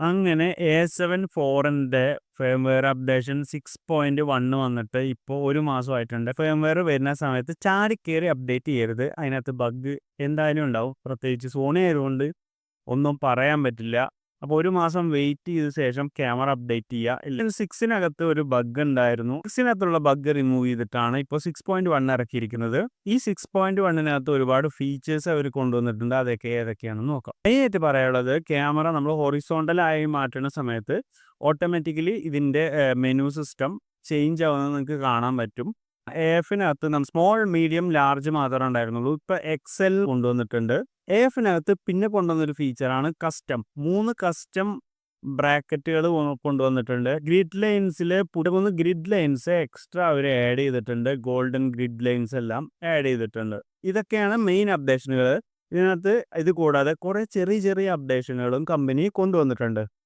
അങ്ങനെ A7 4ന്റെ firmware updation 6.1 വന്നിട്ട് ഇപ്പോൾ ഒരു മാസമായിട്ടുണ്ട്. ഫേംവെയർ വരുന്ന സമയത്ത് ചാടിക്കേറി അപ്ഡേറ്റ് ചെയ്യരുത്. അതിനകത്ത് ബഗ് എന്തായാലും ഉണ്ടാവും. പ്രത്യേകിച്ച് സോണി ആയതുകൊണ്ട് ഒന്നും പറയാൻ പറ്റില്ല. അപ്പോൾ ഒരു മാസം വെയിറ്റ് ചെയ്ത ശേഷം ക്യാമറ അപ്ഡേറ്റ് ചെയ്യുക. ഇല്ലെങ്കിൽ 6-നകത്ത് ഒരു ബഗ് ഉണ്ടായിരുന്നു. 6-നകത്തുള്ള ബഗ് റിമൂവ് ചെയ്തിട്ടാണ് ഇപ്പോൾ 6.1 ഇറക്കിയിരിക്കുന്നത്. ഈ 6.1-നകത്ത് ഒരുപാട് ഫീച്ചേഴ്സ് അവർ കൊണ്ടുവന്നിട്ടുണ്ട്. അതൊക്കെ ഏതൊക്കെയാണെന്ന് നോക്കാം. മെയിനായിട്ട് പറയാനുള്ളത് ക്യാമറ നമ്മൾ ഹൊറിസോണ്ടലായി മാറ്റുന്ന സമയത്ത് ഓട്ടോമാറ്റിക്കലി ഇതിൻ്റെ മെനു സിസ്റ്റം ചേഞ്ച് ആവുന്നത് നിങ്ങൾക്ക് കാണാൻ പറ്റും. AF-നകത്ത് സ്മോൾ, മീഡിയം, ലാർജ് മാത്രമേ ഉണ്ടായിരുന്നുള്ളൂ. ഇപ്പോൾ XL കൊണ്ടുവന്നിട്ടുണ്ട്. AF-നകത്ത് പിന്നെ കൊണ്ടുവന്നൊരു ഫീച്ചറാണ് കസ്റ്റം. 3 കസ്റ്റം ബ്രാക്കറ്റുകൾ കൊണ്ടുവന്നിട്ടുണ്ട്. ഗ്രിഡ് ലൈൻസിൽ 3 ഗ്രിഡ് ലൈൻസ് എക്സ്ട്രാ അവർ ആഡ് ചെയ്തിട്ടുണ്ട്. ഗോൾഡൻ ഗ്രിഡ് ലൈൻസ് എല്ലാം ആഡ് ചെയ്തിട്ടുണ്ട്. ഇതൊക്കെയാണ് മെയിൻ അപ്ഡേഷനുകൾ. ഇതിനകത്ത് ഇത് കൂടാതെ കുറേ ചെറിയ ചെറിയ അപ്ഡേഷനുകളും കമ്പനി കൊണ്ടുവന്നിട്ടുണ്ട്.